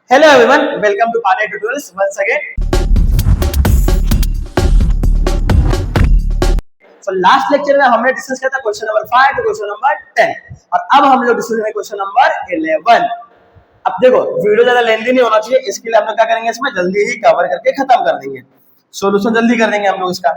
Hello everyone, welcome to Pane Tutorials once again. So last lecture में हमने discuss किया था question number 5 to question number 10 और अब हम लोग डिस्कस करेंगे क्वेश्चन नंबर 11. अब देखो वीडियो ज्यादा लेंथी नहीं होना चाहिए, इसके लिए हम लोग क्या करेंगे, इसमें जल्दी ही कवर करके खत्म कर देंगे, सॉल्यूशन जल्दी कर देंगे हम लोग इसका.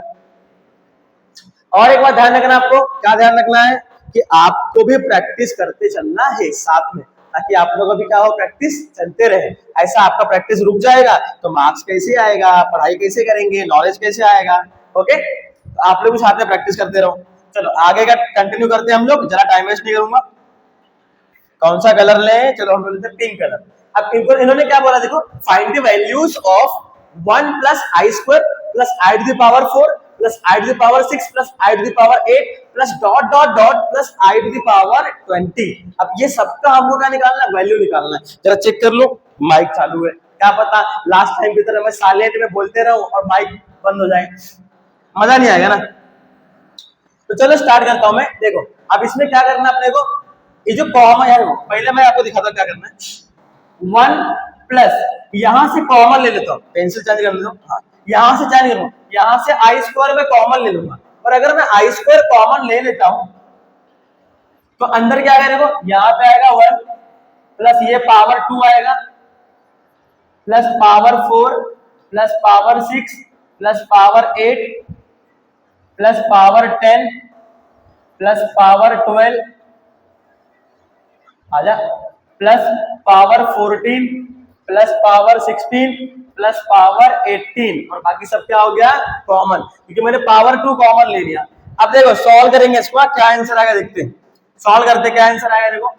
और एक बात ध्यान रखना, आपको क्या ध्यान रखना है कि आपको भी प्रैक्टिस करते चलना है साथ में, ताकि आप लोगों का भी क्या हो, प्रैक्टिस चलते रहे. ऐसा आपका प्रैक्टिस रुक जाएगा तो मार्क्स कैसे आएगा, पढ़ाई कैसे करेंगे, नॉलेज कैसे आएगा. ओके, तो आप लोग भी साथ में प्रैक्टिस करते रहो. चलो आगे का कंटिन्यू करते हैं हम लोग, जरा टाइम वेस्ट नहीं करूंगा. कौन सा कलर लें, चलो हम लेते हैं पिंक कलर. अब इन्होंने क्या बोला, देखो find the values of 1 plus i square plus i to the power 4 plus i to the power 6 plus i to the power 8 plus dot dot dot plus i to the power 20. अब ये सबका हमको क्या निकालना है, value निकालना है. जरा चेक कर लो, माइक चालू है, क्या पता लास्ट टाइम की तरह मैं साइलेंट में बोलते रहूं और माइक बंद हो जाए, मजा नहीं आएगा ना. तो चलो स्टार्ट करता हूं मैं. देखो अब इसमें क्या करना है अपने को, ये जो कॉमन है पहले मैं आपको दिखाता हूं क्या करना है. 1 प्लस यहां से कॉमन ले लेता हूं, पेंसिल चेंज कर लेता हूं. हाँ, यहां से चेंज करूंगा, यहां से आई स्क्वायर में कॉमन ले लूंगा. और अगर मैं आई स्क्वायर कॉमन ले लेता हूं तो अंदर क्या आएगा, देखो यहां पे आएगा 1 प्लस ये पावर 2 आएगा plus power 4 plus power 6 plus power 8 plus power 10 plus power 12 आजा plus power 14 plus power 16 plus power 18 और बाकी सब क्या हो गया, कॉमन, क्योंकि मैंने पावर 2 कॉमन ले लिया. अब देखो सॉल्व करेंगे इसको, क्या आंसर आएगा देखते हैं. सॉल्व करते क्या आंसर आएगा, देखो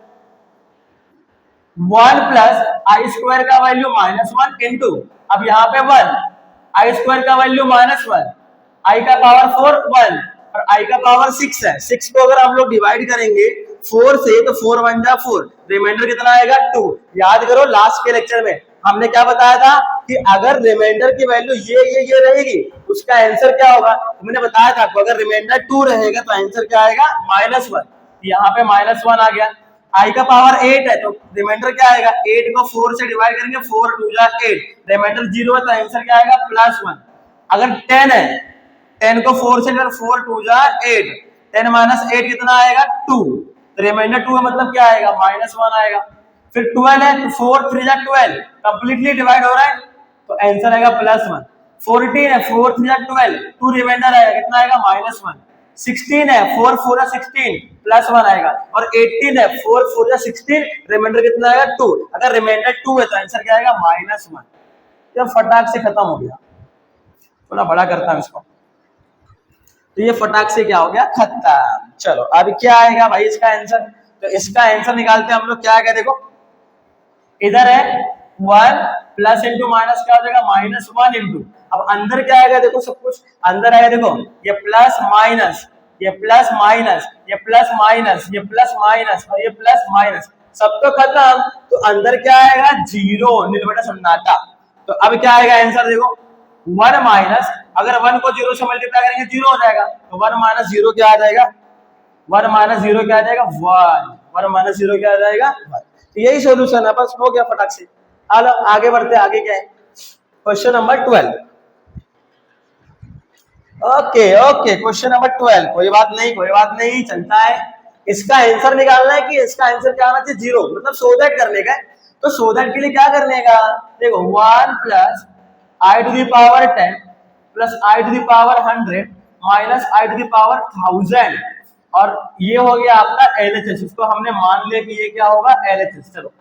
1 प्लस आई स्क्वायर का वैल्यू -1 इंटू, अब यहाँ पे 1, आई स्क्वायर का वैल्यू -1, आई का पावर 4 1 और आई का पावर 6 है. 6 को अगर हम लोग डिवाइड करेंगे 4 से तो 4 1 जा 4, रिमाइंडर कितना आएगा 2. याद करो लास्ट के लेक्चर में हमने क्या बताया था कि अगर रिमाइंडर की वैल्यू ये रहेगी उसका आंसर क्या होगा. मैंने बताया था आपको, अगर रिमाइंडर 2 रहेगा तो आंसर क्या आएगा, -1. यहाँ पे -1 आ गया. आई का पावर 8 है तो रिमाइंडर क्या आएगा, 8 को 4 से डिवाइड करेंगे 4 2 जा 8, रिमाइंडर 0 है तो आंसर क्या आएगा, +1. अगर 10 है, 10 को 4 से डिवाइड, 4 2 जा 8, 10 - 8 कितना आएगा 2, रिमाइंडर 2 है मतलब क्या आएगा, -1 आएगा. फिर 12 है तो 4 3 जा 12, कंप्लीटली डिवाइड हो रहा है तो आंसर आएगा +1. 14 है, 4 3 जा 12, 2 रिमाइंडर आएगा कितना आएगा, -1. 16 है, 4 4 जा 16, +1 आएगा. और 18 है, 4 4 जा 16, रिमाइंडर कितना आएगा 2. अगर रिमाइंडर 2 है तो आंसर क्या आएगा, -1. जब फटाक से खत्म हो गया, थोड़ा बड़ा करता हूं इसको, तो ये फटाक से क्या हो गया, खत्म. चलो अब क्या आएगा भाई इसका आंसर, तो इसका आंसर निकालते हैं हम लोग. क्या आएगा देखो, इधर है 1 प्लस इंटू माइनस क्या हो जाएगा, -1 इंटू, अब अंदर क्या आएगा देखो, सब कुछ अंदर आएगा. देखो ये प्लस माइनस, ये प्लस माइनस, ये प्लस माइनस, ये प्लस माइनस और ये प्लस माइनस, सब तो खत्म. तो अंदर क्या आएगा, 0, निर्भर सन्नाटा. तो अब क्या आएगा आंसर देखो, 1 माइनस, अगर 1 को 0 से मल्टीप्लाई करेंगे 0 हो जाएगा, तो 1 माइनस 0 क्या आ जाएगा, 1 माइनस 0 क्या आ जाएगा, 1. 1 माइनस 0 क्या आ जाएगा, 1. तो यही सॉल्यूशन है, बस हो गया फटाक से. चलो आगे बढ़ते हैं, आगे क्या है, question number 12. Okay okay, question number 12, कोई बात नहीं, चलता है. इसका आंसर निकालना है कि इसका आंसर क्या आना चाहिए, 0, मतलब सो दैट करने का है. तो सो दैट के लिए क्या करने का, देखो 1 plus i to the power 10 plus i to the power 100 minus i to the power 1000 और ये हो गया आपका LHS. इसको हमने मान लिया कि ये क्या होगा, LHS. चलो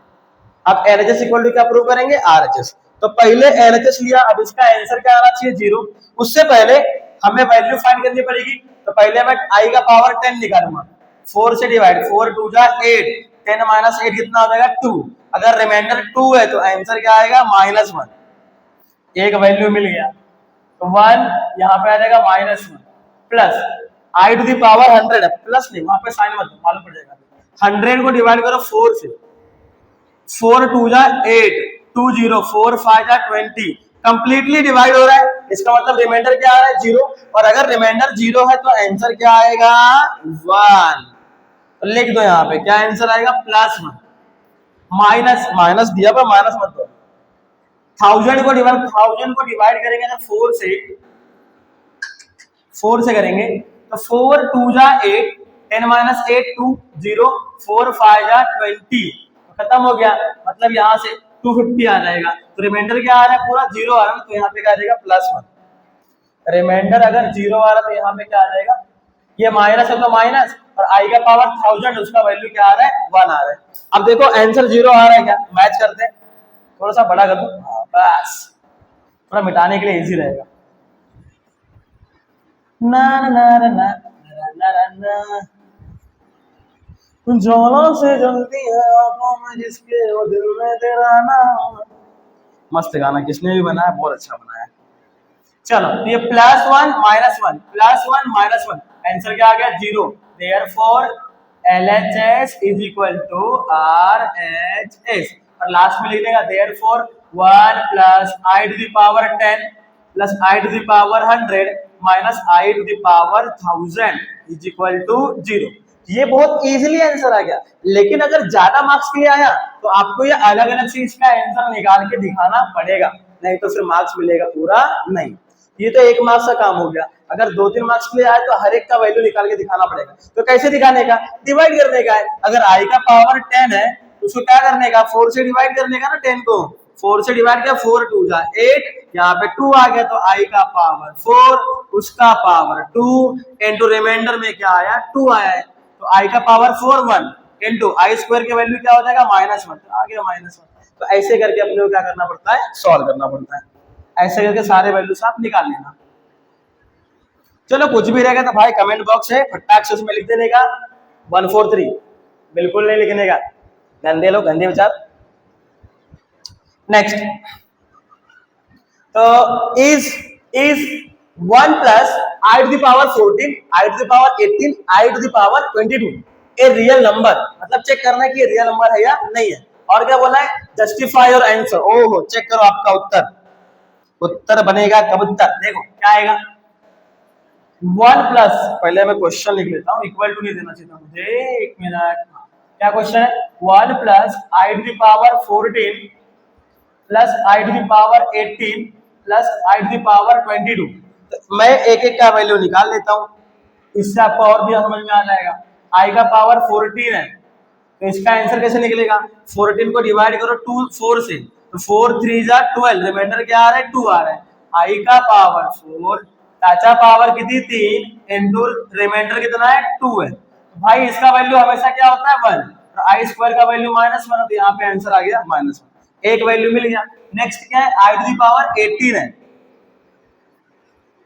अब LHS इक्वल टू क्या प्रूव करेंगे, RHS. तो पहले LHS लिया, अब इसका आंसर क्या आना चाहिए, 0. उससे पहले हमें वैल्यू फाइंड करनी पड़ेगी, तो पहले मैं आई का पावर 10 निकालूंगा, 4 से डिवाइड, 4 2 जा 8, 10 - 8 कितना हो जाएगा 2. अगर रिमाइंडर 2 है तो आंसर क्या आएगा, -1. एक वैल्यू मिल गया तो 1 यहाँ पे आ जाएगा -1 plus i to the power 100 है, प्लस नहीं, वहां पे साइन मत मालूम पड़ जाएगा. 100 को डिवाइड करो 4 से, 4 2 जा 8, 2 0, 4 5 जा 20, कंप्लीटली डिवाइड हो रहा है. इसका मतलब रिमाइंडर क्या आ रहा है, 0. और अगर रिमाइंडर 0 है तो आंसर क्या आएगा, 1. लिख दो यहाँ पे क्या आंसर आएगा, +1. माइनस माइनस दिया पर माइनस मत दो, 1000 को डिवाइड करेंगे ना 4 से करेंगे तो 4 2 जा 8, 10 माइनस 8 2 0, 4 5 जा 20, खत्म हो गया। मतलब यहाँ से 250 आ जाएगा। तो रिमाइंडर क्या आ रहा है, पूरा 0 आ रहा है, तो यहाँ पे क्या आ जाएगा +1। रिमाइंडर अगर 0 आ रहा है तो यहाँ पे क्या आ जाएगा, ये माइनस है तो माइनस, और आई का पावर 1000 उसका वैल्यू क्या आ रहा है 1 आ रहा है। अब देखो आंसर 0 आ रहा है क्या, मैच करते हैं, थोड़ा सा बड़ा कर दो, बस थोड़ा मिटाने के लिए इजी रहेगा। ना ना ना ना ना ना ना ना ज्वाला से जलती है आंखों में जिसके, वो दिल में तेरा नाम। मस्त गाना, किसने भी बनाया, बहुत अच्छा बनाया। चलो ये +1 -1 +1 -1, आंसर क्या आ गया 0। Therefore LHS is equal to RHS, और लास्ट में लिख देगा therefore 1 + I to the power 10 + I to the power 100 minus I to the power 1000 is equal to 0। ये बहुत इजीली आंसर आ गया। लेकिन अगर ज्यादा मार्क्स के लिए आया तो आपको ये अलग अलग से इसका आंसर निकाल के दिखाना पड़ेगा, नहीं तो फिर मार्क्स मिलेगा पूरा नहीं। ये तो 1 मार्क्स का काम हो गया। अगर 2-3 मार्क्स के लिए आए तो हर एक का वैल्यू निकाल के दिखाना पड़ेगा। तो कैसे दिखाने का, डिवाइड करने का है। अगर I का पावर 10 है तो उसको क्या करने का, 4 से डिवाइड करने का ना। 10 को 4 से डिवाइड किया, 4 2 जा 8, यहाँ पे 2 आ गया तो I का पावर 4 उसका पावर 2 इंटू रिमाइंडर में क्या आया 2 आया है, तो I का पावर 4 1 इंटू I स्क्वायर की वैल्यू क्या हो जाएगा -1, आ गया -1। तो ऐसे करके अपने को क्या करना पड़ता है, सॉल्व करना पड़ता है। ऐसे करके सारे वैल्यूज आप निकाल लेना। चलो कुछ भी रहेगा तो भाई कमेंट बॉक्स है, फटाक से उसमें लिख देने का 143, बिल्कुल नहीं लिखने का, गंदे लोग गंदे विचार। नेक्स्ट, तो is 1 + I to the power 14, I to the power 18, I to the power 22 a real number. मतलब चेक करना है कि ये रियल नंबर है या नहीं है। और क्या बोला है, जस्टिफाई योर आंसर। ओहो, चेक करो आपका उत्तर, उत्तर बनेगा कबूतर। देखो क्या आएगा, 1 + पहले मैं क्वेश्चन लिख लेता हूँ, इक्वल टू नहीं देना चाहिए मुझे, 1 मिनट। क्या क्वेश्चन है, 1 + I to the power 14 + I to the power 18 + I to the power 22। तो मैं एक एक का वैल्यू निकाल लेता हूँ, इससे आपको और भी समझ में आ जाएगा। I का पावर 14 है तो इसका आंसर कैसे निकलेगा, 14 को डिवाइड करो 4 से, तो 4 3 जा 12, रिमाइंडर क्या आ रहा है 2 आ रहा है। I का पावर 4, ताचा पावर कितनी 3 इंटू रिमाइंडर कितना है 2 है। तो भाई इसका वैल्यू हमेशा क्या होता है 1, और I स्क्वायर का वैल्यू -1, तो यहाँ पे आंसर आ गया -1, एक वैल्यू मिल गया। नेक्स्ट क्या है, I टू द पावर 18 है,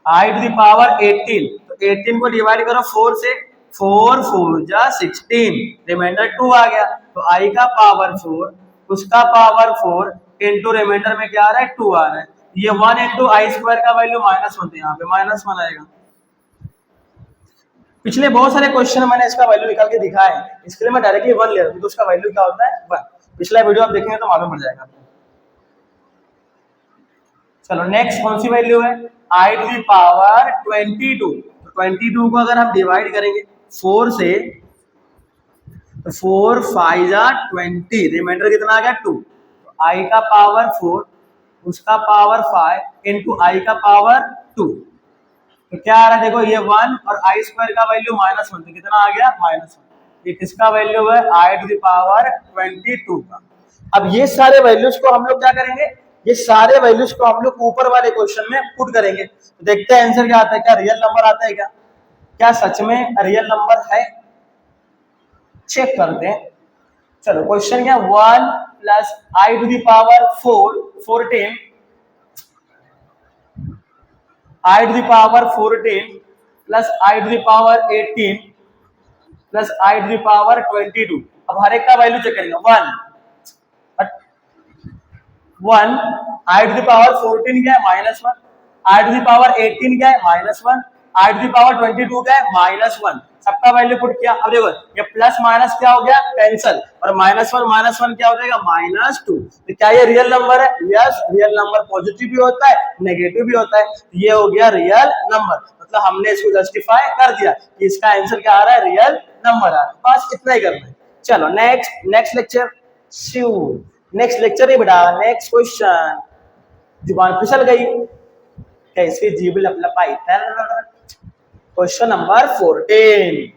I टू द पावर 18, तो 18 को डिवाइड करो 4 से, 4 4 जा 16, रिमाइंडर 2 आ गया, तो I का पावर 4 उसका पावर 4 इंटू रिमाइंडर में क्या आ रहा है 2 आ रहा है। ये 1 इंटू I स्क्वायर का वैल्यू -1, तो यहाँ पे -1 आएगा। पिछले बहुत सारे क्वेश्चन मैंने इसका वैल्यू निकाल के दिखाया है, इसके लिए मैं डायरेक्टली 1 ले रहा हूँ, तो उसका वैल्यू क्या होता है 1। पिछला वीडियो आप देखेंगे तो मालूम पड़ जाएगा आपको। चलो नेक्स्ट कौन सी वैल्यू है, I टू द पावर 22, तो 22 को अगर हम डिवाइड करेंगे 4 से, तो 4 5 जा 20, रिमाइंडर कितना आ गया 2, तो I का पावर 4 उसका पावर 5 इंटू I का पावर 2, तो क्या आ रहा है देखो, ये 1 और I स्क्वायर का वैल्यू -1, तो कितना आ गया -1। ये किसका वैल्यू है, I टू द पावर 22 का। अब ये सारे वैल्यूज को हम लोग क्या करेंगे, ये सारे वैल्यूज को हम लोग ऊपर वाले क्वेश्चन में पुट करेंगे, तो देखते हैं आंसर क्या आता है, क्या रियल नंबर आता है, क्या सच में रियल नंबर है, चेक करते हैं। चलो क्वेश्चन क्या, 1 + I to the power 14 I to the power 14 + I to the power 18 + I to the power 22। अब हर एक का वैल्यू चेक करेंगे। 1 I टू द पावर 14 क्या है -1, I टू द पावर 18 क्या है -1, I टू द पावर 22 क्या है -1। सबका वैल्यू पुट किया। अब देखो ये प्लस माइनस क्या हो गया कैंसल, और -1 क्या हो जाएगा -2। तो क्या ये रियल नंबर है, यस रियल नंबर पॉजिटिव भी होता है नेगेटिव भी होता है, ये हो गया रियल नंबर। मतलब हमने इसको जस्टिफाई कर दिया कि इसका आंसर क्या आ रहा है, रियल नंबर आ रहा है। बस इतना ही करना है। चलो नेक्स्ट लेक्चर, नेक्स्ट लेक्चर ही बेटा, नेक्स्ट क्वेश्चन। जुबान फिसल गई, कैसे जीभ लपलपाई। Question number 14।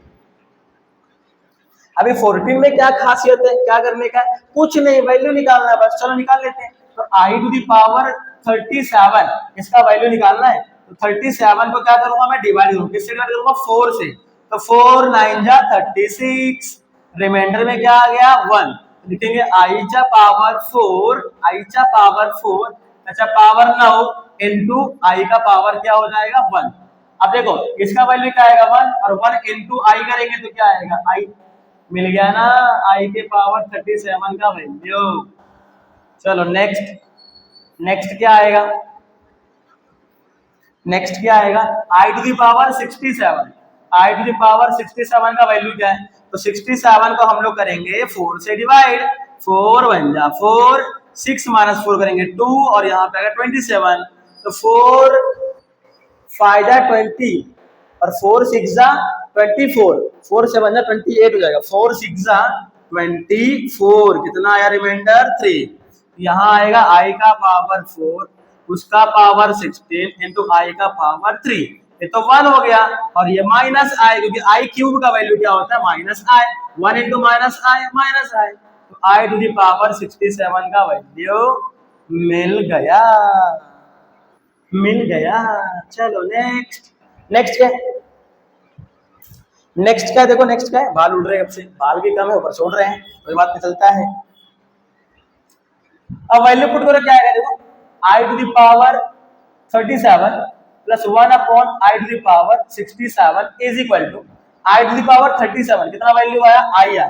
अभी 14 में क्या खासियत है, क्या करने का है, कुछ नहीं, वैल्यू निकालना है बस। चलो निकाल लेते हैं। तो आई टू दी पावर 37 इसका वैल्यू निकालना है। तो 37 को क्या करूंगा मैं, डिवाइड करूंगा, किससे डिवाइड करूंगा, 4 से। तो 4 9 जा 36, रिमाइंडर में क्या आ गया 1। लिखेंगे आई चा पावर 4, आई चा पावर 4 अच्छा पावर 9 इंटू आई का पावर क्या हो जाएगा 1। अब देखो इसका वैल्यू क्या आएगा 1, और 1 इंटू आई करेंगे तो क्या आएगा, आई मिल गया ना, आई के पावर 37 का वैल्यू। चलो नेक्स्ट, नेक्स्ट क्या आएगा, नेक्स्ट क्या आएगा, i to the power 67। I to the power 67 का वैल्यू क्या है, तो 67 को हम लोग करेंगे 4 से डिवाइड, 4 बन जा 4, 6 माइनस 4 करेंगे 2, और यहाँ पे आएगा 27। तो 4 5 जा 20, और 4 6 जा 24, 4 7 जा 28 हो जाएगा, 4 6 जा 24, कितना आया रिमाइंडर 3। यहाँ आएगा आई का पावर 4, उसका पावर 16 इंटू आई का पावर 3, ये तो 1 हो गया, और ये माइनस आई, क्योंकि आई क्यूब का वैल्यू क्या होता है माइनस आई, 1 इंटू माइनस आई माइनस आई। तो आई टू दी पावर 67 का वैल्यू मिल गया, मिल गया। चलो नेक्स्ट, नेक्स्ट क्या, नेक्स्ट क्या देखो, नेक्स्ट क्या है, बाल उड़ रहे हैं, अब से बाल भी कम है ऊपर से उड़ रहे हैं, कोई बात नहीं, चलता है। अब वैल्यू पुट करो, क्या आएगा देखो, i to the power 37 plus 1 upon i to the power 67 is equal to i to the power 37, कितना वैल्यू आया आई आया,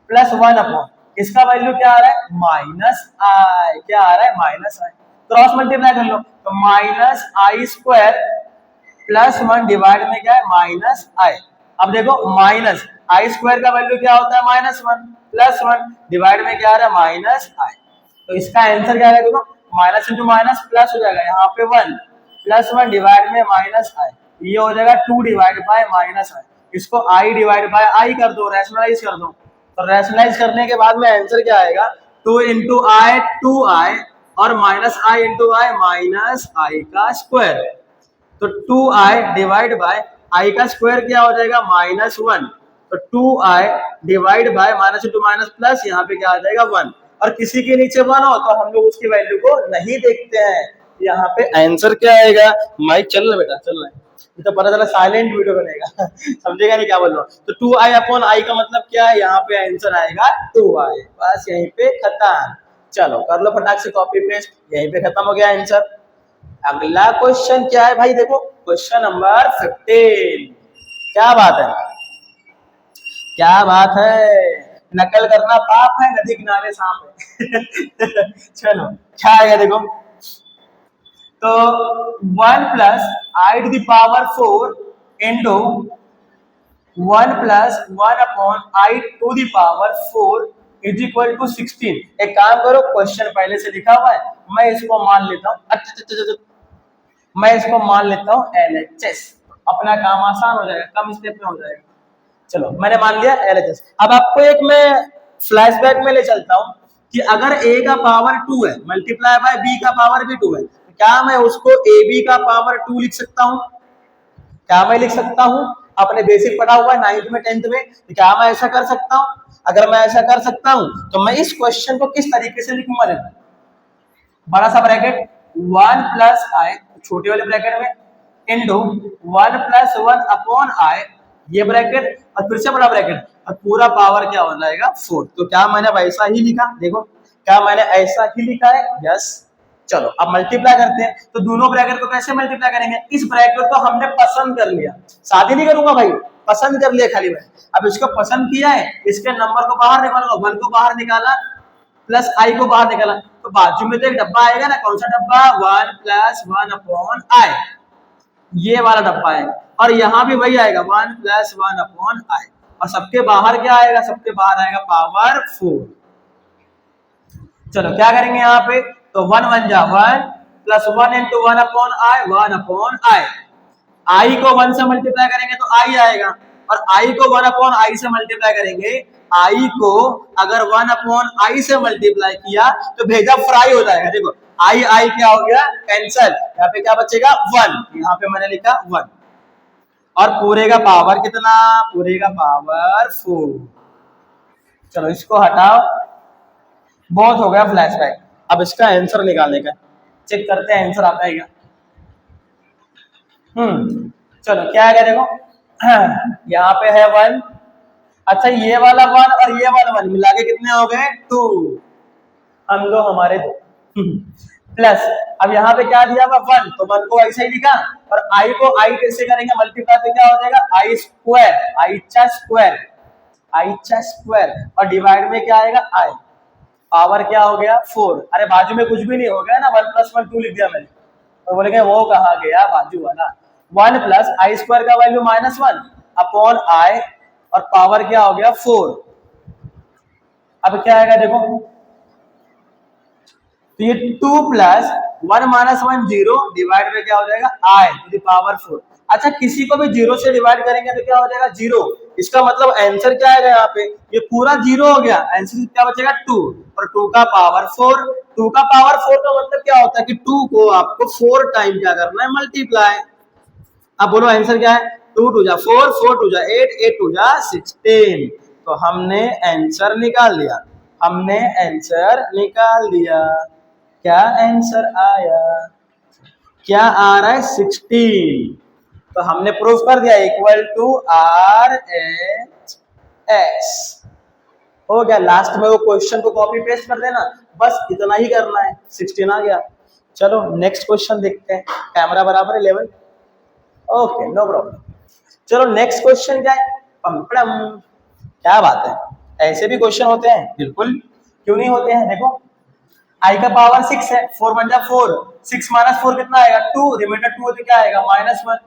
प्लस 1 अपॉन इसका वैल्यू क्या आ रहा है माइनस आई, क्या आ रहा है माइनस आई, क्रॉस मल्टीप्लाई कर लो, तो माइनस आई स्क्वायर प्लस 1 डिवाइड में क्या है माइनस आई। अब देखो माइनस आई स्क्वायर का वैल्यू क्या होता है -1, प्लस 1 डिवाइड में क्या आ रहा है माइनस आई। तो इसका आंसर क्या है देखो, माइनस इंटू माइनस प्लस हो जाएगा, यहाँ पे 1 प्लस 1 डिवाइड में माइनस आई, ये हो जाएगा 2 डिवाइड बाय माइनस आई। इसको आई डिवाइड बाय आई कर दो, रैशनलाइज कर दो, तो रैशनलाइज करने के बाद में आंसर क्या आएगा 2 इंटू आई 2i, और minus i into I minus आई का स्क्वायर। तो 2i डिवाइड बाय आई का स्क्वायर क्या हो जाएगा -1, तो 2i divide by minus into minus plus, यहाँ पे क्या आ जाएगा 1, और किसी के नीचे 1 हो तो हम लोग उसकी वैल्यू को नहीं देखते हैं। यहाँ पे आंसर क्या आएगा, माइक चल रहा बेटा चल रहा है, तो पता चला साइलेंट वीडियो बनेगा समझेगा नहीं क्या बोल रहा हूँ। तो 2i अपॉन आई का मतलब क्या है, यहाँ पे आंसर आएगा 2i, बस यहीं पे खत्म। चलो कर लो फटाक से कॉपी पेस्ट, यहीं पे खत्म हो गया आंसर। अगला क्वेश्चन क्या है भाई, देखो क्वेश्चन नंबर 15। क्या बात है, क्या बात है, नकल करना पाप है, नदी किनारे सांप है चलो क्या आएगा देखो, तो 1 plus i to the power 4 into 1 plus 1 upon i to the power 4 is equal to 16। एक काम करो, क्वेश्चन पहले से लिखा हुआ है, मैं इसको मान लेता हूँ, अच्छा मैं इसको मान लेता हूँ LHS, अपना काम आसान हो जाएगा, कम स्टेप में हो जाएगा। चलो मैंने मान लिया LHS। अब आपको एक मैं फ्लैशबैक में ले चलता हूँ कि अगर a का पावर 2 है मल्टीप्लाई बाय b का पावर भी 2 है, तो क्या मैं उसको ab का पावर 2 लिख सकता हूँ, क्या मैं लिख सकता हूँ, आपने बेसिक पढ़ा हुआ है 9th में 10th में, तो क्या मैं ऐसा कर सकता हूँ। अगर मैं ऐसा कर सकता हूँ तो मैं इस क्वेश्चन को किस तरीके से लिखूंगा, देखो बड़ा सा ब्रैकेट 1 प्लस आई छोटे वाले ब्रैकेट में इंटू 1 प्लस 1 अपॉन आई, ये ब्रैकेट और फिर से बड़ा ब्रैकेट, और पूरा पावर क्या हो जाएगा 4। तो क्या मैंने वैसा ही लिखा, देखो क्या मैंने ऐसा ही लिखा है, यस। चलो अब मल्टीप्लाई करते हैं, तो दोनों ब्रैकेट को कैसे मल्टीप्लाई करेंगे, इस ब्रैकेट को हमने पसंद कर लिया, शादी नहीं करूंगा भाई, पसंद कर लिया खाली मैं। अब इसको पसंद किया है, इसके नंबर को बाहर निकालो, 1 को बाहर निकाला प्लस आई को बाहर निकाला, तो बाजू में तो एक डब्बा आएगा ना, कौन सा डब्बा 1 प्लस 1 अपॉन आई, ये वाला डब्बा है, और यहाँ भी वही आएगा 1 प्लस 1 अपॉन आई, और सबके बाहर क्या आएगा, सबके बाहर आएगा पावर 4। चलो क्या करेंगे यहाँ पे, तो 1 1 जा 1 plus 1 into 1 upon i, 1 upon i, i को 1 से मल्टीप्लाई करेंगे तो आई आएगा, और आई को 1 अपॉन आई से मल्टीप्लाई करेंगे, आई को अगर 1 अपॉन आई से मल्टीप्लाई किया तो भेजा फ्राई हो जाएगा। देखो आई आई क्या हो गया, कैंसल। यहाँ पे क्या बचेगा, 1, यहाँ पे मैंने लिखा 1। और पूरे का पावर कितना, पूरे का पावर 4। चलो इसको हटाओ, बहुत हो गया फ्लैशबैक। अब इसका आंसर निकालने का, चेक करते हैं आंसर आता है क्या। चलो क्या है देखो, यहाँ पे है 1। अच्छा ये वाला 1 और ये वाला 1 मिला के कितने हो गए, 2। हम दो हमारे दो, प्लस अब यहाँ पे क्या दिया हुआ 1, तो 1 को ऐसे ही लिखा, और आई को आई कैसे करेंगे मल्टीप्लाई, तो क्या हो जाएगा आई स्क्वायर, आई चा स्क्वायर, आई चा स्क्वायर, और डिवाइड में क्या आएगा आई, पावर क्या हो गया 4। अरे बाजू में कुछ भी नहीं हो गया ना, 1 + 1 2 लिख दिया मैंने, तो बोलेंगे वो कहा गया बाजू वाला। 1 + आई स्क्वायर का वैल्यू -1 अपॉन आई, और पावर क्या हो गया 4। अब क्या आएगा देखो, तो ये 2 + 1 - 1 0, डिवाइड में क्या हो जाएगा आई टू द पावर 4। अच्छा किसी को भी 0 से डिवाइड करेंगे तो क्या हो जाएगा 0, इसका मतलब आंसर क्या आएगा यहाँ पे, ये पूरा 0 हो गया, आंसर क्या बचेगा 2, और 2 का पावर 4। 2 का पावर 4 का मतलब क्या होता है कि 2 को आपको 4 टाइम क्या करना है, मल्टीप्लाई। अब बोलो आंसर क्या है, 2 × 2 = 4, 4 × 2 = 8, 8 × 2 = 16। तो हमने आंसर निकाल लिया, हमने आंसर निकाल दिया। क्या आंसर आया, क्या आ रहा है 16। तो हमने प्रूफ कर दिया इक्वल टू RHS। हो गया, लास्ट में वो क्वेश्चन को कॉपी पेस्ट कर देना, बस इतना ही करना है, 16 आ गया। चलो नेक्स्ट क्वेश्चन देखते हैं, कैमरा बराबर है लेवल, ओके नो प्रॉब्लम। चलो नेक्स्ट क्वेश्चन क्या है, पम्पड़म। क्या बात है, ऐसे भी क्वेश्चन होते हैं, बिल्कुल क्यों नहीं होते हैं। देखो आई का पावर 6 है, 4 × 1 = 4, 6 - 4 कितना आएगा 2, रिमाइंडर 2 तो क्या आएगा -1,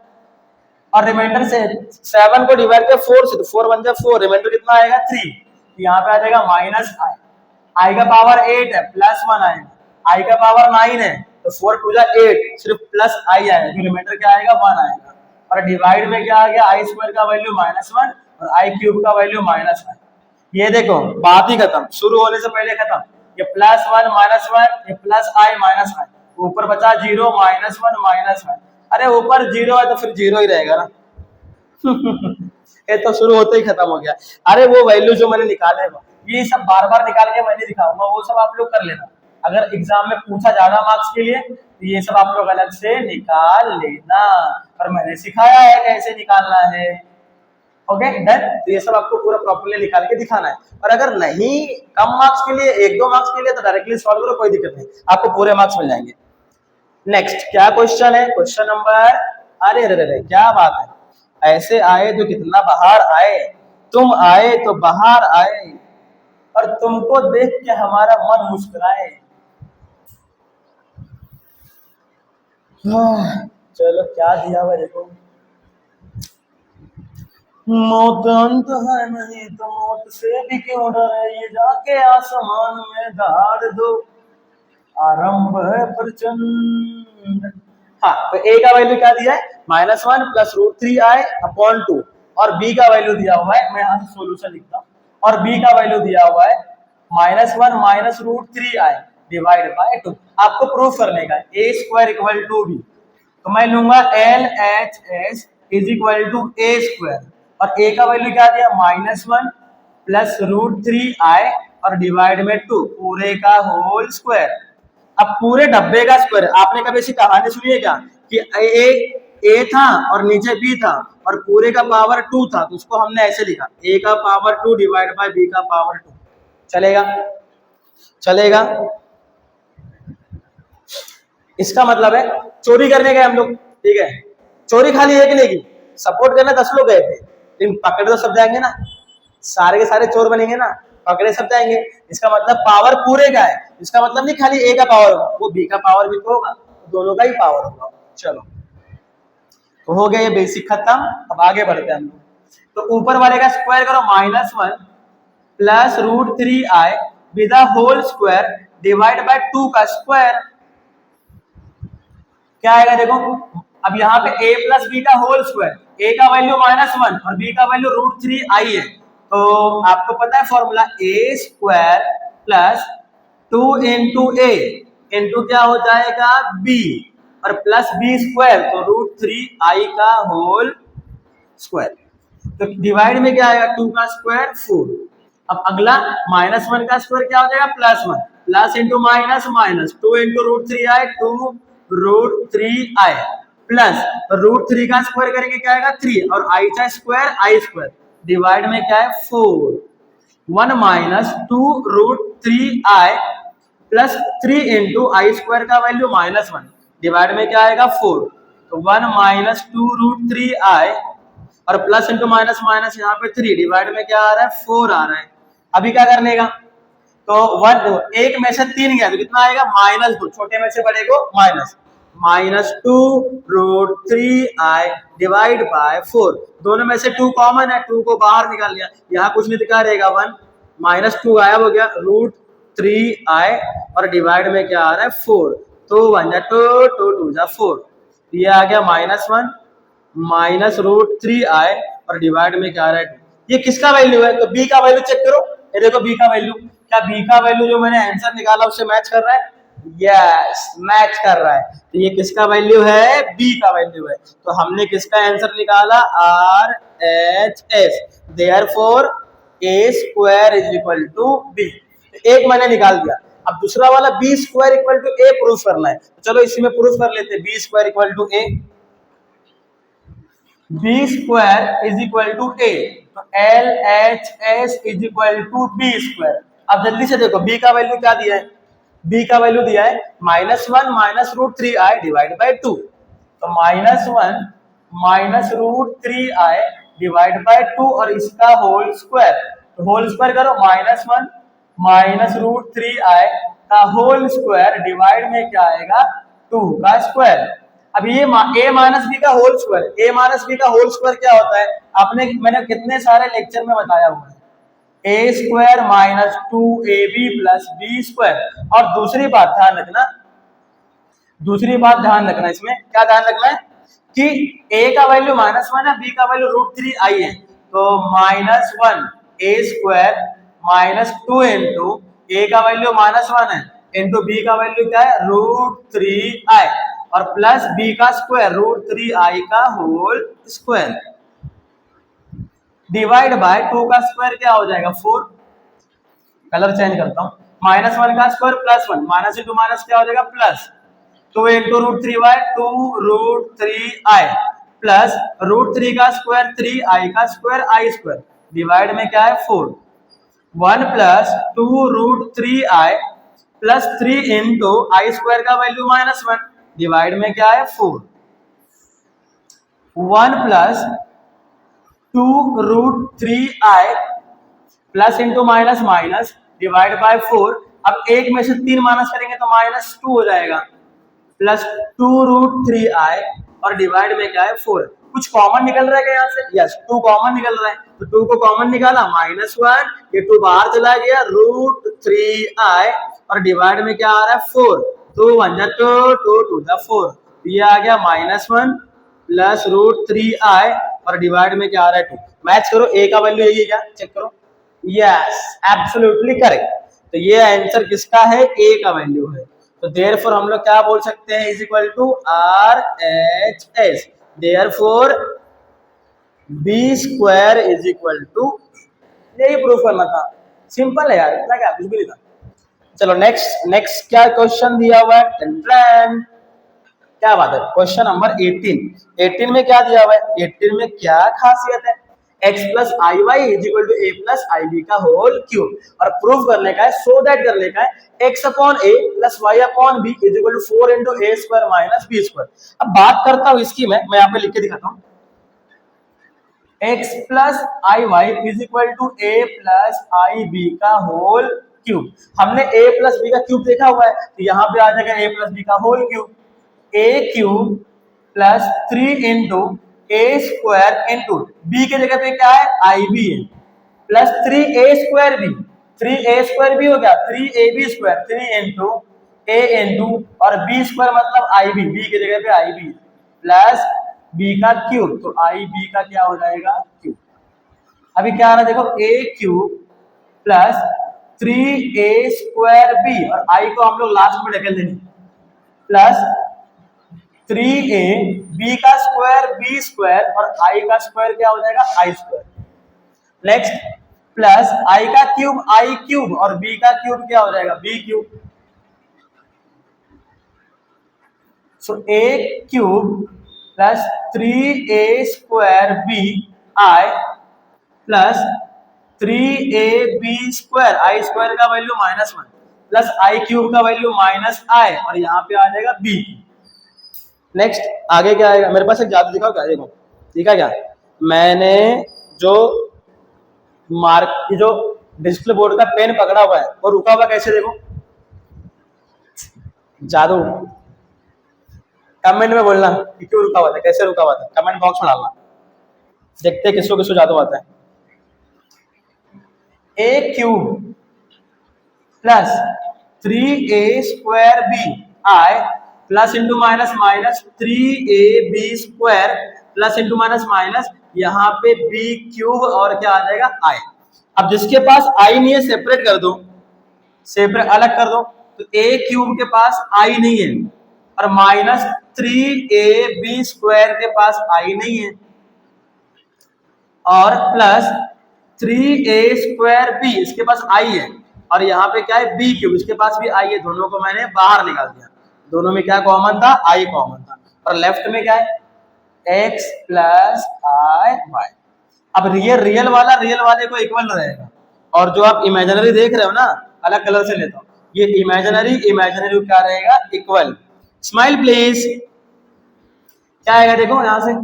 और रिमाइंडर से 7 को डिवाइड कर 4 से, तो 4 × 1 = 4, रिमाइंडर कितना आएगा 3, यहाँ पे आ जाएगा -i। आई का पावर 8 है, +1 आएगा, आई का पावर 9 है, तो 4 × 2 = 8, सिर्फ प्लस आई आएगा, तो रिमाइंडर क्या आएगा 1 आएगा, और डिवाइड में क्या आ गया आई स्क्वायर का वैल्यू -1 और आई क्यूब का वैल्यू -1। ये देखो बात ही खत्म, शुरू होने से पहले खत्म। ये +1 -1, ये प्लस आई -i, ऊपर बचा 0 -1 -1। अरे ऊपर 0 है तो फिर 0 ही रहेगा ना। ये तो शुरू होते ही खत्म हो गया। अरे वो वैल्यू जो मैंने निकाले, ये सब बार बार निकाल के मैं नहीं दिखाऊंगा, वो सब आप लोग कर लेना। अगर एग्जाम में पूछा ज्यादा मार्क्स के लिए तो ये सब आप लोग अलग से निकाल लेना, और मैंने सिखाया है कैसे निकालना है। ओके डन, तो ये सब आपको पूरा प्रॉपर्ली निकाल के दिखाना है। और अगर नहीं कम मार्क्स के लिए, 1-2 मार्क्स के लिए, तो डायरेक्टली सॉल्व करो, कोई दिक्कत नहीं, आपको पूरे मार्क्स मिल जाएंगे। नेक्स्ट क्या क्वेश्चन है, क्वेश्चन नंबर, अरे अरे क्या बात है, ऐसे आए तो कितना बाहर आए, तुम आए तो बाहर आए, और तुमको देख के हमारा मन मुस्कुराए। चलो क्या दिया हुआ देखो, मौत अंत है नहीं तो मौत से भी क्यों डरे, ये जाके आसमान में गाड़ दो, आरंभ है प्रचंड। हाँ तो ए का वैल्यू क्या दिया है, -1 + √3i अपॉन 2, और बी का वैल्यू दिया हुआ है, मैं यहाँ से सोल्यूशन लिखता हूँ, और बी का वैल्यू दिया हुआ है -1 - √3i डिवाइड बाय 2। आपको प्रूफ करने का a² = b, तो मैं लूंगा LHS = a², और a का वैल्यू क्या दिया -1 + √3i और डिवाइड में 2, पूरे का होल स्क्वायर। अब पूरे डब्बे का स्क्वायर, आपने कभी ऐसी कहानी सुनी है क्या कि ए था और नीचे बी था और पूरे का पावर 2 था, तो उसको हमने ऐसे लिखा a का पावर 2 डिवाइड बाय b का पावर 2। चलेगा, चलेगा। इसका मतलब है चोरी करने गए हम लोग, ठीक है, चोरी खाली एक नहीं की, सपोर्ट करने 10 लोग गए थे, लेकिन पकड़े तो सब जाएंगे ना, सारे के सारे चोर बनेंगे ना, पकड़े सब जाएंगे। इसका मतलब पावर पूरे का है, इसका मतलब नहीं खाली ए का पावर होगा, वो बी का पावर भी तो होगा, दोनों का ही पावर होगा। चलो तो हो गया ये बेसिक खत्म। अब आगे बढ़ते हैं हम लोग, तो ऊपर वाले का स्क्वायर करो, -1 + √3i with the whole square divide by 2 का स्क्वायर। क्या आएगा देखो, अब यहाँ पे a + b का होल स्क्वायर, a का वैल्यू -1 और b का वैल्यू √3i है, तो आपको पता है फॉर्मूला a² + 2 × a इंटू क्या हो जाएगा b, और प्लस बी स्क्वायर, तो √3i का होल स्क्वायर। तो डिवाइड में क्या आएगा, 2 का स्क्वायर 4। अब अगला -1 का स्क्वायर क्या हो जाएगा, +1, plus into minus minus, 2 into √3i, 2√3i, plus √3 का स्क्वायर करेंगे क्या आएगा 3, और i का स्क्वायर i स्क्वायर, डिवाइड में क्या है 4, 1 minus 2√3i plus 3 into i square का वैल्यू -1, डिवाइड में क्या आएगा 4, तो 1 माइनस 2√3i, और प्लस इंटू माइनस माइनस यहाँ पे 3, डिवाइड में क्या आ रहा है 4 आ रहा है। अभी क्या करने का, तो 1 एक में से 3 गया तो कितना आएगा -2, छोटे में से बड़े को -2√3i डिवाइड बाय 4, दोनों में से 2 कॉमन है, 2 को बाहर निकाल लिया, यहाँ कुछ नहीं दिखा रहेगा 1, -2 गायब हो गया, √3i, और डिवाइड में क्या आ रहा है 4, तो 1 जा 2, 2 2 जा 4, ये आ गया -1 माइनस √3i, और डिवाइड में क्या आ रहा है 2। ये किसका वैल्यू है, तो b का वैल्यू चेक करो, ये देखो b का वैल्यू, क्या b का वैल्यू जो मैंने आंसर निकाला उससे मैच कर रहा है, यस मैच कर रहा है। तो ये किसका वैल्यू है, b का वैल्यू है, तो हमने किसका आंसर निकाला, RHS, therefore a square is equal to b, एक मैंने निकाल दिया। अब दूसरा वाला b square equal to a proof करना है, चलो इसी में प्रूफ कर लेते हैं, b square equal to a, b square is equal to a, तो LHS is equal to b square. अब जल्दी से देखो b का वैल्यू क्या दिया है, b का वैल्यू दिया है -1 माइनस √3i डिवाइड बाय 2, तो -1 माइनस √3i डिवाइड बाय 2, और इसका होल स्क्वायर, तो होल स्क्वायर करो, -1 माइनस √3i का होल स्क्वायर, डिवाइड में क्या आएगा 2 का स्क्वायर। अब ये a माइनस बी का whole square, a minus b का होल स्क्वायर क्या होता है, मैंने कितने सारे लेक्चर में बताया हुआ है, a square minus 2ab plus b square. और दूसरी बात ध्यान रखना, इसमें क्या ध्यान रखना है कि a का वैल्यू -1 है, b का वैल्यू √3i है, तो -1 a square minus 2 into a का वैल्यू -1 है, इंटू b का वैल्यू क्या है √3i, और प्लस b का स्क्वायर √3i का होल स्क्वायर, डिवाइड बाय 2 का स्क्वायर क्या हो जाएगा 4, कलर चेंज करता हूं, -1 का स्क्वायर +1, माइनस इंटू माइनस क्या हो जाएगा plus, 2 into √3y 2√3i, plus √3 का स्क्वायर 3i का स्क्वायर i स्क्वायर, डिवाइड में क्या है 4, 1 plus 2√3i plus 3 into i square का वैल्यू -1, डिवाइड में क्या है 4, 1 plus 2√3i plus into minus minus divide by 4, अब एक में से 3 माइनस करेंगे तो -2 हो जाएगा, प्लस 2√3i, और डिवाइड में क्या है 4, कुछ कॉमन निकल रहा है क्या यहाँ से, यस 2 कॉमन निकल रहा है, तो 2 को कॉमन निकाला -1, ये 2 बाहर चला गया √3i, और डिवाइड में क्या आ रहा है 4, तो 1 जा 2, 2 2 जा 4, ये आ गया -1 प्लस √3i, और डिवाइड में क्या आ रहा है 2, मैच करो a का वैल्यू यही है क्या, चेक करो, यस एब्सोल्युटली करेक्ट, तो ये आंसर किसका है, a का वैल्यू है, तो देयरफॉर हम लोग क्या बोल सकते हैं, is equal to RHS, therefore b square is equal to, यही प्रूफ करना था, सिंपल है यार, इतना क्या कुछ भी नहीं था। चलो नेक्स्ट क्या क्वेश्चन दिया हुआ है, क्या बात है, क्वेश्चन नंबर 18 में क्या दिया हुआ है, 18 में क्या खासियत है, x plus i y is equal to a plus i b का होल क्यूब, और प्रूफ करने का है, सो दैट करने का है x upon a plus y upon b is equal to 4 into a square minus b square. अब बात करता हूं इसकी, मैं यहाँ पे लिख के दिखाता हूँ, x plus i y is equal to a plus i b का होल क्यूब, हमने a प्लस बी का क्यूब देखा हुआ है, तो यहाँ पे आ जाएगा a प्लस बी का whole cube, a cube plus 3 into a square into b के जगह पे क्या है आई बी है, plus 3a square b, 3a square भी हो गया 3ab square, 3 into a into और b स्क्वायर मतलब आई बी, बी के जगह पे आई बी प्लस b का क्यूब, तो आई बी का क्या हो जाएगा क्यूब। अभी क्या आ रहा है देखो, a क्यूब प्लस 3a² और i को हम लोग लास्ट में ढकेल देंगे प्लस 3a b का स्क्वायर b² और i का स्क्वायर क्या हो जाएगा i²। नेक्स्ट प्लस i का क्यूब i³ और b का क्यूब क्या हो जाएगा b³। सो a³ plus 3a² bi plus 3ab² i² का वैल्यू -1 प्लस i³ का वैल्यू -i और यहाँ पे आ जाएगा b। नेक्स्ट आगे क्या आएगा, मेरे पास एक जादू दिखाओ क्या, देखो ठीक है क्या, मैंने जो जो डिस्प्ले बोर्ड का पेन पकड़ा हुआ है वो रुका हुआ कैसे, देखो जादू। कमेंट में बोलना कि क्यों रुका हुआ था, कैसे रुका हुआ था, कमेंट बॉक्स में डालना, देखते हैं किसको किसको जादू आता है। a³ plus 3a² bi plus into minus minus 3ab² plus into minus minus यहाँ पे b³ और क्या आ जाएगा i। अब जिसके पास i नहीं है सेपरेट कर दो, सेपरेट अलग कर दो, तो a³ के पास i नहीं है और माइनस 3ab² के पास i नहीं है और प्लस 3a² b इसके पास i है और यहाँ पे क्या है b³ इसके पास भी i है, दोनों को मैंने बाहर निकाल दिया, दोनों में क्या कॉमन था i कॉमन था और लेफ्ट में क्या है x प्लस i y। अब ये रियल वाला रियल वाले को इक्वल रहेगा और जो आप इमेजिनरी देख रहे हो ना अलग कलर से लेता हूं, ये इमेजिनरी इमेजिनरी क्या रहेगा इक्वल। स्माइल प्लीज, क्या आएगा देखो यहां से,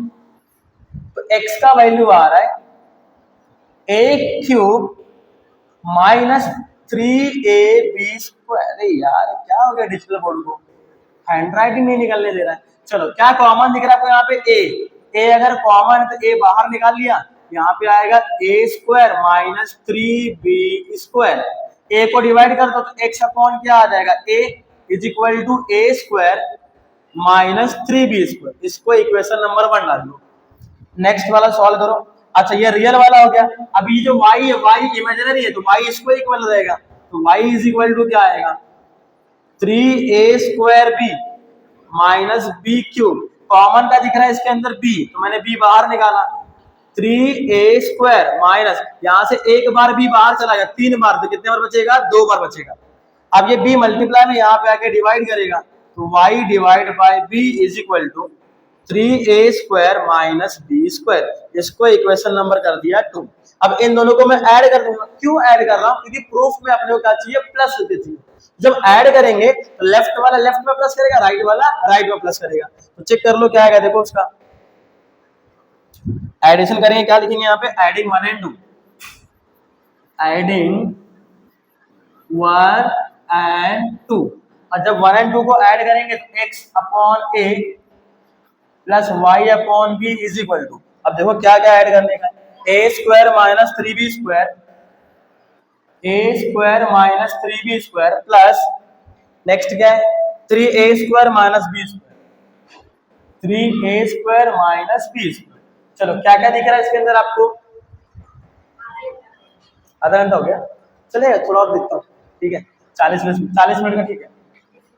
तो x का वैल्यू आ रहा है a³ माइनस 3ab²। अरे यार क्या हो गया डिजिटल बोर्ड को, हैंडराइटिंग नहीं निकलने दे रहा है। चलो क्या कॉमन दिख रहा है आपको यहाँ पे a अगर कॉमन है तो a बाहर निकाल लिया, यहाँ पे आएगा a² माइनस 3b²। a को डिवाइड कर दो तो x अपॉन क्या आ जाएगा a is equal to a² minus 3b²। इसको इक्वेशन नंबर 1 डाल दो। नेक्स्ट वाला सॉल्व करो। अच्छा ये रियल वाला हो गया, अभी जो y है y इमेजिनरी है तो y इसको इक्वल रहेगा, तो y इज इक्वल टू क्या आएगा 3a² b minus b³ common का दिख रहा है इसके अंदर b तो मैंने b बाहर निकाला, 3a² माइनस यहां से एक बार b बाहर चला गया 3 बार तो कितने बार बचेगा 2 बार बचेगा। अब ये b मल्टीप्लाई में यहाँ पे आके डिवाइड करेगा तो y divide by b is equal to 3a² minus b²। इसको इक्वेशन नंबर कर दिया 2। अब इन दोनों को मैं ऐड कर दूंगा, क्यों ऐड कर रहा हूं क्योंकि प्रूफ में अपने को क्या चाहिए प्लस होती चाहिए। जब ऐड करेंगे तो लेफ्ट वाला लेफ्ट में प्लस करेगा, राइट वाला राइट में प्लस करेगा। तो चेक कर लो क्या आएगा, देखो उसका एडिशन करेंगे क्या लिखेंगे यहाँ पे एडिंग 1 and 2, एडिंग 1 and 2। और जब 1 and 2 को ऐड करेंगे तो x upon a plus y upon b is equal to, अब देखो क्या क्या ऐड करने का, a² minus 3b² a² minus 3b² plus next क्या है 3a² minus b², 3a² minus b²। चलो क्या क्या दिख रहा है इसके अंदर आपको, आधा घंटा हो गया, चलेगा थोड़ा और दिखता हूँ, ठीक है 40 मिनट का, ठीक है।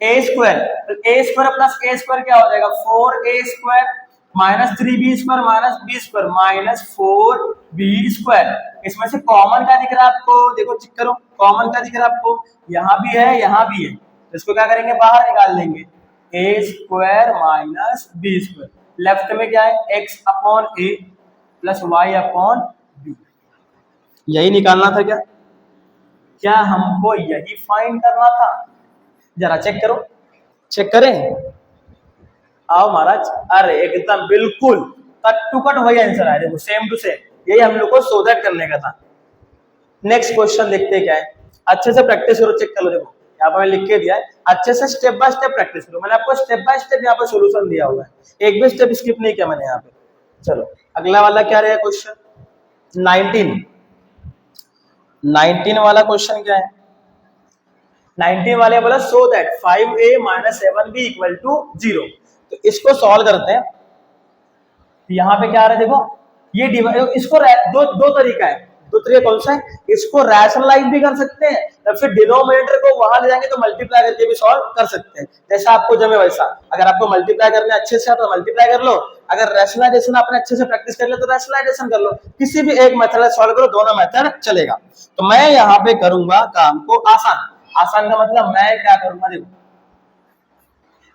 a² तो a² प्लस a² क्या हो जाएगा 4a² minus 3b² minus b² minus 4b²। इसमें से कॉमन का दिख रहा है आपको, देखो चेक करो कॉमन का दिख रहा है आपको, यहाँ भी है यहाँ भी है, तो इसको क्या करेंगे बाहर निकाल देंगे a² माइनस b²। लेफ्ट में क्या है x upon a plus y upon b, यही निकालना था क्या, क्या हमको यही फाइंड करना था, जरा चेक करो, चेक करें, आओ महाराज, अरे एकदम बिल्कुल कट टू कट वही आंसर आया, देखो सेम टू सेम, यही हम लोग को सो दैट करने का था। नेक्स्ट क्वेश्चन देखते हैं क्या है, अच्छे से प्रैक्टिस करो, चेक कर लो, देखो यहाँ पर मैंने लिख के दिया है, अच्छे से स्टेप बाय स्टेप प्रैक्टिस करो, मैंने आपको स्टेप बाय स्टेप यहाँ पर सोल्यूशन दिया हुआ है, एक भी स्टेप स्किप नहीं किया मैंने यहाँ पे। चलो अगला वाला क्या रहेगा क्वेश्चन 19 वाला क्वेश्चन क्या है, 19 वाले बोला so that 5a minus 7b equal to 0। तो इसको सॉल्व करते हैं, तो यहाँ पे क्या आ रहा है देखो, ये डिवाइड, इसको दो तरीका है, तरीका कौन सा है, इसको रैशनलाइज भी कर सकते हैं या फिर डिनोमिनेटर को वहां ले जाएंगे तो मल्टीप्लाई करके भी सॉल्व कर सकते हैं, जैसा आपको जमे वैसा। अगर आपको मल्टीप्लाई करने अच्छे से तो मल्टीप्लाई कर लो, अगर रैशनलाइजेशन आपने अच्छे से प्रैक्टिस कर लिया तो रैशनलाइजेशन कर लो, किसी भी एक मेथड सॉल्व करो, दोनों मेथड चलेगा। तो मैं यहाँ पे करूंगा काम को आसान। आसान का मतलब मैं क्या करूंगा, देखो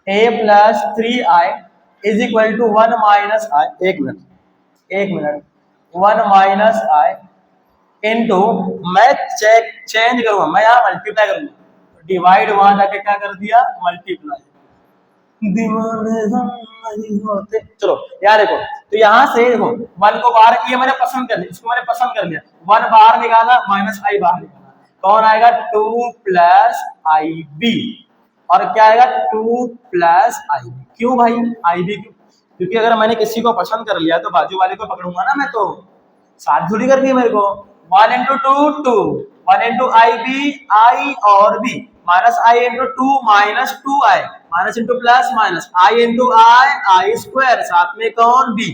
a plus 3i is equal to 1 minus i, एक मिनट 1 माइनस आई इनटू, मैं चेंज करूंगा, मैं यहाँ मल्टीप्लाई करूंगा, डिवाइड वहां जाके क्या कर दिया, मल्टीप्लाई। दीवाने हम नहीं होते। चलो यार देखो, तो यहाँ से देखो 1 को बाहर, ये मैंने पसंद कर लिया, इसको मैंने पसंद कर लिया, 1 बाहर निकाला, माइनस आई बाहर निकाला, कौन आएगा 2 प्लस आई बी, और क्या आएगा 2 प्लस आई बी। क्यों भाई आई बी क्यों, क्योंकि अगर मैंने किसी को पसंद कर लिया तो बाजू वाले को पकड़ूंगा ना मैं, तो साथ जुड़ी करनी है मेरे को। 1 into 2 2, 1 into i b i और b, minus i into 2 minus 2 i, minus into plus minus, i into i square, साथ में कौन बी,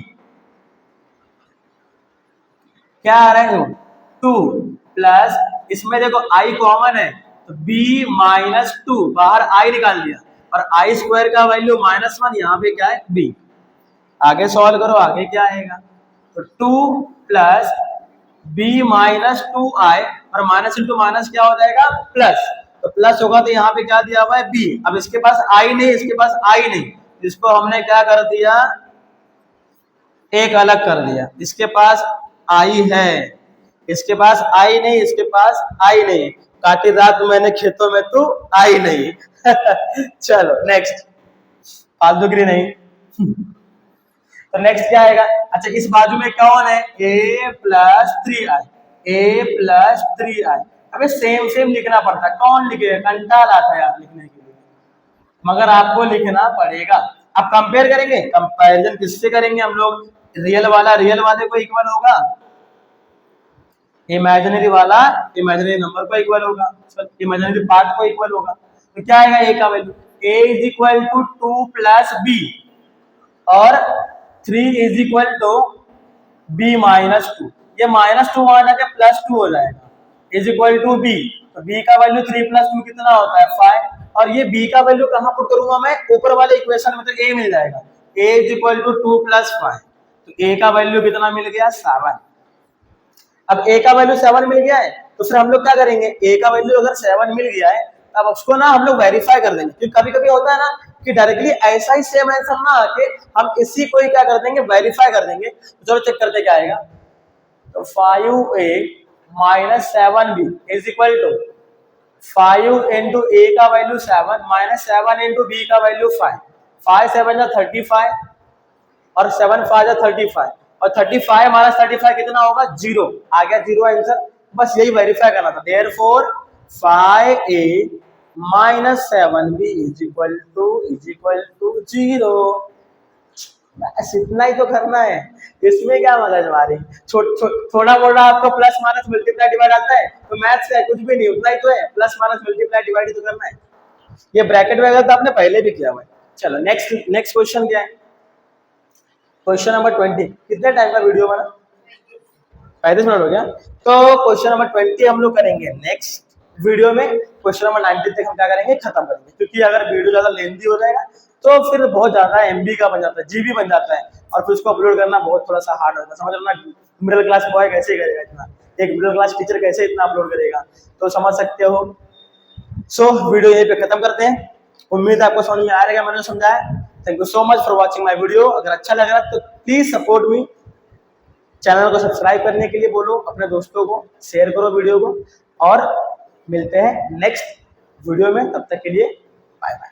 क्या आ रहा है 2 प्लस, इसमें देखो आई कॉमन है तो b माइनस 2, बाहर आई निकाल दिया, और आई स्क्वायर का वैल्यू -1, यहाँ पे क्या है b। आगे सॉल्व करो, आगे क्या आएगा, तो 2 प्लस b माइनस 2i, और माइनस इंटू माइनस क्या हो जाएगा प्लस, तो प्लस होगा तो यहाँ पे क्या दिया हुआ है b। अब इसके पास i नहीं, इसके पास i नहीं, इसको हमने क्या कर दिया, एक अलग कर दिया, इसके पास आई है, इसके पास आई नहीं, इसके पास आई नहीं, काटी रात मैंने खेतों में तू आई नहीं। चलो नेक्स्ट, फालतूगिरी नहीं। तो नेक्स्ट क्या आएगा, अच्छा इस बाजू में कौन है, a plus 3i, a plus 3i, अबे सेम सेम लिखना पड़ता है, कौन लिखेगा, कंटाल आता है यार लिखने के लिए, मगर आपको लिखना पड़ेगा। अब कंपेयर करेंगे, कंपैरिजन किससे करेंगे हम लोग, रियल वाला रियल वाले को इक्वल होगा, इमेजिनरी वाला इमेजिनरी नंबर को इक्वल होगा, इमेजिनरी पार्ट को इक्वल होगा, तो क्या आएगा a का value, a is equal to 2 plus b, और 3 is equal to b minus 2, ये माइनस 2 वहां जाके प्लस 2 हो जाएगा, इज इक्वल टू b, तो b का वैल्यू 3 प्लस 2 कितना होता है 5, और ये b का वैल्यू कहां पुट करूंगा मैं, ऊपर वाले इक्वेशन में, तो a मिल जाएगा, a is equal to 2 plus 5, तो a का वैल्यू कितना मिल गया 7। अब a का वैल्यू 7 मिल गया है, तो फिर हम लोग क्या करेंगे, a का वैल्यू अगर 7 मिल गया है, अब उसको ना हम लोग वेरीफाई कर देंगे, क्योंकि कभी कभी होता है ना कि डायरेक्टली ऐसा ही सेम आंसर ना आके हम इसी को ही क्या कर देंगे, वेरीफाई कर देंगे। तो चलो चेक करते क्या आएगा, तो 5a minus 7b is equal to 5 into a का वैल्यू 7 माइनस 7 इंटू b का वैल्यू 5, 5 7 जा 35 और 7 5 जा 35, और 35 माइनस 35 कितना होगा 0, आ गया 0 आंसर, बस यही वेरीफाई करना था। Therefore 5a minus 7b is equal to 0, बस इतना ही तो करना है, इसमें क्या मगजमारी, थोड़ा मोड़ा आपको प्लस माइनस मल्टीप्लाई डिवाइड आता है तो मैथ्स है कुछ भी नहीं, उतना ही तो है, प्लस माइनस मल्टीप्लाई डिवाइड ही तो करना है, ये ब्रैकेट वगैरह तो आपने पहले भी किया हुआ है। चलो नेक्स्ट क्वेश्चन क्या है, क्वेश्चन नंबर 20, कितने टाइम का वीडियो बना, 35 मिनट हो गया, तो क्वेश्चन नंबर 20 हम लोग करेंगे नेक्स्ट वीडियो में, क्वेश्चन नंबर 19 तक हम क्या करेंगे, खत्म करेंगे, क्योंकि अगर वीडियो ज्यादा लेंथी हो जाएगा तो फिर बहुत ज्यादा एमबी का बन जाता है, जीबी बन जाता है, और फिर उसको अपलोड करना बहुत थोड़ा सा हार्ड होता है, समझ लो ना, मिडिल क्लास बॉय कैसे करेगा इतना, एक मिडिल क्लास टीचर कैसे इतना अपलोड करेगा, तो समझ सकते हो। सो वीडियो यहीं पे खत्म करते हैं, उम्मीद है आपको समझ में आ रहेगा, मैंने समझाया। Thank you so much for watching my video, अगर अच्छा लग रहा है तो प्लीज सपोर्ट मी, चैनल को सब्सक्राइब करने के लिए बोलो, अपने दोस्तों को शेयर करो वीडियो को, और मिलते हैं नेक्स्ट वीडियो में, तब तक के लिए बाय बाय।